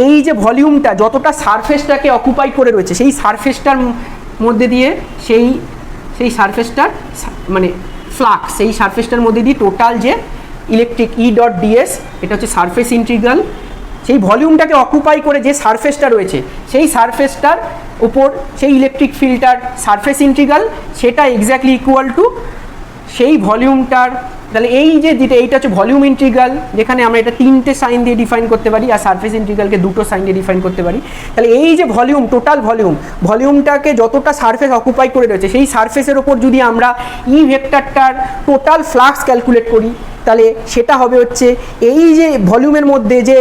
এই যে ভলিউমটা যতটা সারফেসটাকে অকুপাই করে রয়েছে, সেই সারফেসটার মধ্যে দিয়ে সেই সারফেসটার মানে ফ্লাক্স, সেই সারফেসটার মধ্যে দিয়ে টোটাল যে ইলেকট্রিক ই ডট ডিএস, এটা হচ্ছে সারফেস ইন্টিগ্রাল, সেই ভলিউমটাকে অকুপাই করে যে সারফেসটা রয়েছে, সেই সারফেসটার উপর সেই ইলেকট্রিক ফিল্ডটার সারফেস ইন্টিগ্রাল, সেটা এক্স্যাক্টলি ইকুয়াল টু সেই ভলিউমটার, তাহলে এই যে যেটা এইটা হচ্ছে ভলিউম ইন্টিগ্রাল, যেখানে আমরা এটা 3টে সাইন দিয়ে ডিফাইন করতে পারি, আর সারফেস ইন্টিগ্রালকে 2টো সাইন দিয়ে ডিফাইন করতে পারি। তাহলে এই যে ভলিউম, টোটাল ভলিউমটাকে যতটা সারফেস অকুপাই করে রয়েছে, সেই সারফেসের ওপর যদি আমরা ই ভেক্টরটার টোটাল ফ্লাক্স ক্যালকুলেট করি, তাহলে সেটা হবে হচ্ছে এই যে ভলিউমের মধ্যে যে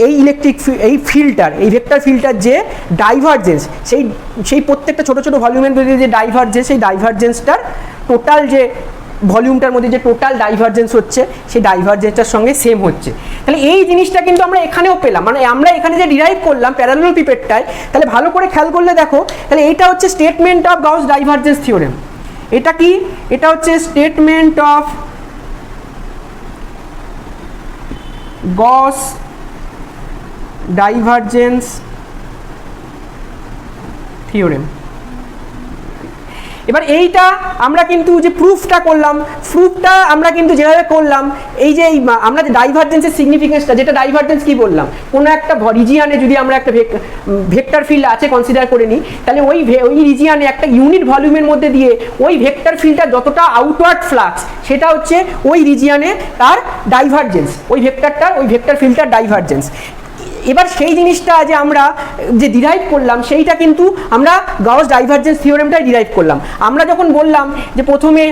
এই ইলেকট্রিক এই ফিল্ডটার, এই ভেক্টর ফিল্ডটার যে ডাইভারজেন্স, সেই প্রত্যেকটা ছোটো ছোটো ভলিউমের মধ্যে যে ডাইভারজেন্স, সেই ডাইভারজেন্সটার টোটাল যে ভলিউমটার মধ্যে যে টোটাল ডাইভারজেন্স হচ্ছে, সেই ডাইভারজেন্সটার সঙ্গে সেম হচ্ছে। তাহলে এই জিনিসটা কিন্তু আমরা এখানেও পেলাম, মানে আমরা এখানে যে ডিরাইভ করলাম প্যারালাল পিপেটটায়, তাহলে ভালো করে খেয়াল করলে দেখো, তাহলে এটা হচ্ছে statement of Gauss divergence theorem. এটা কি? এটা হচ্ছে statement of Gauss divergence theorem. এবার এইটা আমরা কিন্তু যে প্রুফটা করলাম, প্রুফটা আমরা কিন্তু যেভাবে করলাম, এই যে আমরা যে ডাইভারজেন্সের সিগনিফিকেন্সটা, যেটা ডাইভারজেন্স কি বললাম, কোনো একটা রিজিয়ানে যদি আমরা একটা ভেক্টর ফিল্ড আছে কনসিডার করে নিই, তাহলে ওই রিজিয়ানে একটা ইউনিট ভলিউমের মধ্যে দিয়ে ওই ভেক্টর ফিল্ডটা যতটা আউটওয়ার্ড ফ্লাক্স, সেটা হচ্ছে ওই রিজিয়ানে তার ডাইভারজেন্স, ওই ভেক্টর ফিল্ডটার ডাইভারজেন্স। এবার সেই জিনিসটা যে আমরা যে ডিরাইভ করলাম, সেইটা কিন্তু আমরা গাউস ডাইভারজেন্স থিওরেমটাই ডিরাইভ করলাম। আমরা যখন বললাম যে প্রথমে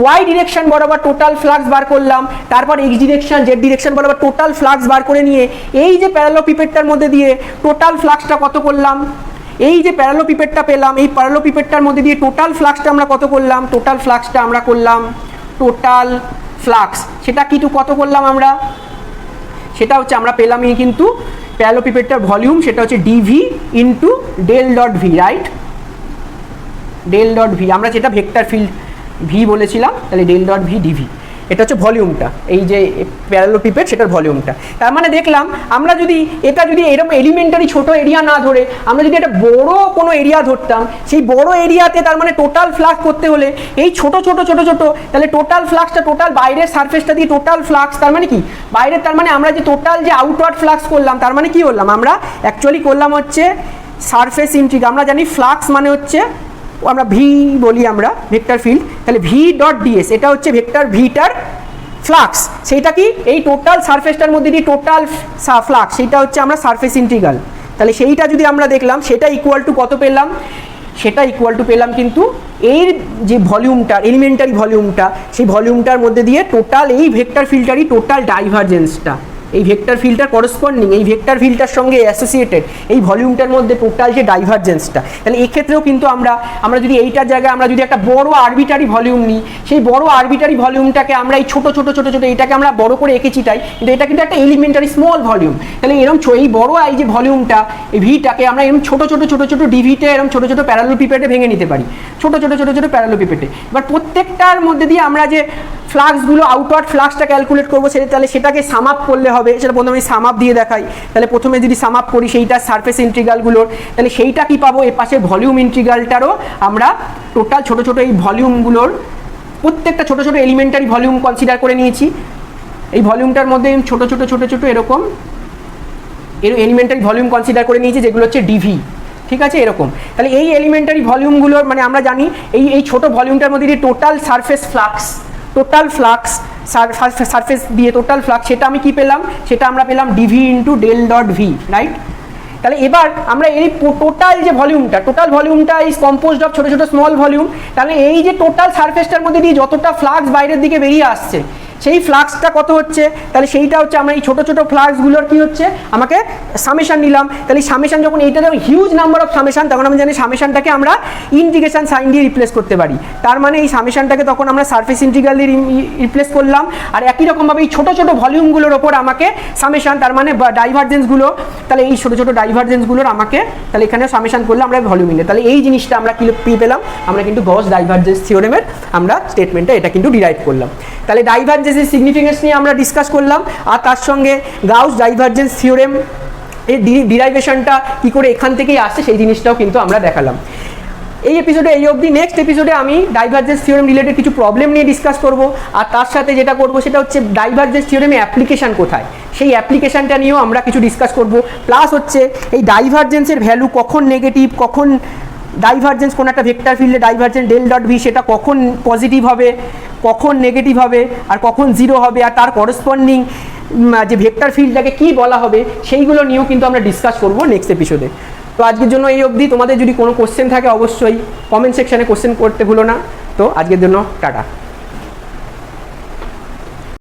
ওয়াই ডিরেকশন বরাবর টোটাল ফ্লাক্স বার করলাম, তারপর এক্স ডিরেকশন জেড ডিরেকশন বরাবর টোটাল ফ্লাক্স বার করে নিয়ে এই যে প্যারালোপিপেডটার মধ্যে দিয়ে টোটাল ফ্লাক্সটা কত করলাম, এই যে প্যারালোপিপেডটা পেলাম, এই প্যারালোপিপেডটার মধ্যে দিয়ে টোটাল ফ্লাক্সটা আমরা কত করলাম, টোটাল ফ্লাক্সটা আমরা করলাম টোটাল ফ্লাক্স, সেটা কিন্তু কত করলাম আমরা, সেটা হচ্ছে আমরা পেলামই কিন্তু প্যারালোপিপেডটার ভলিউম, সেটা হচ্ছে dv into del dot v, right? Del dot v, আমরা যেটা ভেক্টর ফিল্ড ভি বলেছিলাম, তাহলে ডেল ডট ভি ডিভি, এটা হচ্ছে ভলিউমটা, এই যে প্যারালোপিপেড সেটার ভলিউমটা। তার মানে দেখলাম আমরা যদি এটা যদি এরকম এলিমেন্টারি ছোট এরিয়া না ধরে আমরা যদি একটা বড় কোনো এরিয়া ধরতাম, সেই বড় এরিয়াতে তার মানে টোটাল ফ্লাক্স করতে হলে এই ছোট ছোট ছোট ছোট, তাহলে টোটাল ফ্লাক্সটা টোটাল বাইরের সারফেসটা দিয়ে টোটাল ফ্লাক্স, তার মানে কি বাইরের, তার মানে আমরা যে টোটাল যে আউটওয়ার্ড ফ্লাক্স করলাম, তার মানে কি করলাম, আমরা অ্যাকচুয়ালি করলাম হচ্ছে সারফেস ইন্টিগ্রাল। আমরা জানি ফ্লাক্স মানে হচ্ছে আমরা ভি বলি আমরা ভেক্টর ফিল্ড, তাহলে ভি ডট ডিএস, এটা হচ্ছে ভেক্টর ভিটার ফ্লাক্স, সেইটা কি এই টোটাল সারফেসটার মধ্যে দিয়ে টোটাল ফ্লাক্স, সেইটা হচ্ছে আমরা সারফেস ইন্টিগ্রাল। তাহলে সেইটা যদি আমরা দেখলাম, সেটা ইকুয়াল টু কত পেলাম, সেটা ইকুয়াল টু পেলাম কিন্তু এর যে ভলিউমটা, এলিমেন্টারি ভলিউমটা, সেই ভলিউমটার মধ্যে দিয়ে টোটাল এই ভেক্টর ফিল্ডটারই টোটাল ডাইভারজেন্সটা, এই ভেক্টর ফিল্ডটার করেসপন্ডিং এই ভেক্টর ফিল্ডটার সঙ্গে অ্যাসোসিয়েটেড এই ভলিউমটার মধ্যে টোটাল যে ডাইভারজেন্সটা। তাহলে এক্ষেত্রেও কিন্তু আমরা যদি এইটার জায়গায় আমরা যদি একটা বড় আরবিটারি ভলিউম নিই, সেই বড় আরবিটারি ভলিউমটাকে আমরা এই ছোটো ছোটো ছোটো ছোটো এইটাকে আমরা বড় করে এঁকে চিটাই, কিন্তু এটা কিন্তু একটা এলিমেন্টারি স্মল ভলিউম। তাহলে এরকম এই বড় এই যে ভলিউমটা, এই ভিটাকে আমরা এরকম ছোটো ছোটো ছোটো ছোটো ডিভিটে এরকম ছোটো ছোটো প্যারালোপিপেডে ভেঙে নিতে পারি, ছোটো ছোটো ছোটো ছোটো প্যারালোপিপেডে। এবার প্রত্যেকটার মধ্যে দিয়ে আমরা যে ফ্লাক্সগুলো আউটওয়ার্ড ফ্লাক্সটা ক্যালকুলেট করবো, তাহলে সেটাকে সাম আপ করলে হবে। সেটা প্রথমে আমি সাম আপ দিয়ে দেখাই, তাহলে প্রথমে যদি সাম আপ করি সেইটা সারফেস ইন্টিগ্রালগুলোর, তাহলে সেইটা কি পাবো, এর পাশে ভলিউম ইন্টিগ্রালটারও আমরা টোটাল ছোটো ছোটো এই ভলিউমগুলোর প্রত্যেকটা ছোটো ছোটো এলিমেন্টারি ভলিউম কনসিডার করে নিয়েছি। এই ভলিউমটার মধ্যে ছোটো ছোটো ছোটো ছোটো এরকম এলিমেন্টারি ভলিউম কনসিডার করে নিয়েছি, যেগুলো হচ্ছে ডিভি, ঠিক আছে, এরকম। তাহলে এই এলিমেন্টারি ভলিউমগুলোর মানে আমরা জানি এই ছোটো ভলিউমটার মধ্যে দিয়ে total surface flux, total flux surface দিয়ে টোটাল ফ্লাক্স, সেটা আমি কি পেলাম, সেটা আমরা পেলাম dv into del dot v, right? তাহলে এবার আমরা এই টোটাল যে ভলিউমটা, টোটাল ভলিউমটা ইজ কম্পোজড অফ ছোটো ছোটো স্মল ভলিউম। তাহলে এই যে টোটাল সারফেসটার মধ্যে দিয়ে যতটা ফ্লাক্স বাইরের দিকে বেরিয়ে আসছে, সেই ফ্লাক্সটা কত হচ্ছে, তাহলে সেইটা হচ্ছে আমরা এই ছোটো ছোটো ফ্লাক্সগুলোর কি হচ্ছে আমাকে সামেশান নিলাম। তাহলে সামেশান যখন এইটা যখন হিউজ নাম্বার অফ সামেশান, তখন আমি জানি সামেশানটাকে আমরা ইন্টিগ্রেশন সাইন দিয়ে রিপ্লেস করতে পারি। তার মানে এই সামেশানটাকে তখন আমরা সারফেস ইন্টিগ্রাল দিয়ে রিপ্লেস করলাম। আর একই রকমভাবে এই ছোটো ছোটো ভলিউমগুলোর ওপর আমাকে সামেশান, তার মানে ডাইভারজেন্সগুলো, তাহলে এই ছোটো ছোটো ডাইভারজেন্সগুলোর আমাকে তাহলে এখানে সামেশান করলে আমরা ভলিউম নিলে, তাহলে এই জিনিসটা আমরা কি পেলাম, আমরা কিন্তু গস ডাইভারজেন্স থিওরেমের আমরা স্টেটমেন্টটা এটা কিন্তু ডিরাইভ করলাম। তাহলে ডাইভারজেন্সের সিগনিফিকেন্স নিয়ে আমরা ডিসকাস করলাম, আর তার সঙ্গে গাউস ডাইভারজেন্স থিওরেম এর ডিরাইভেশনটা কী করে এখান থেকেই আসছে সেই জিনিসটাও কিন্তু আমরা দেখালাম। এই এপিসোডে এই অবধি। নেক্সট এপিসোডে আমি ডাইভারজেন্স থিওরেম রিলেটেড কিছু প্রবলেম নিয়ে ডিসকাস করব, আর তার সাথে যেটা করব সেটা হচ্ছে ডাইভারজেন্স থিওরেমে অ্যাপ্লিকেশান কোথায়, সেই অ্যাপ্লিকেশানটা নিয়েও আমরা কিছু ডিসকাস করব। প্লাস হচ্ছে এই ডাইভারজেন্সের ভ্যালু কখন নেগেটিভ, কখন ডাইভারজেন্স কোন একটা ভেক্টর ফিল্ডে ডাইভারজেন্স ডেল ডট ভি সেটা কখন পজিটিভ হবে, কখন নেগেটিভ হবে আর কখন জিরো হবে আর তার করসপন্ডিং যে ভেক্টর ফিল্ডটাকে কী বলা হবে সেইগুলো নিয়েও কিন্তু আমরা ডিসকাস করবো নেক্সট এপিসোডে। তো আজকের জন্য এই অবধি। তোমাদের যদি কোনো কোশ্চেন থাকে অবশ্যই কমেন্ট সেকশানে কোশ্চেন করতে ভুলো না। তো আজকের জন্য টাটা।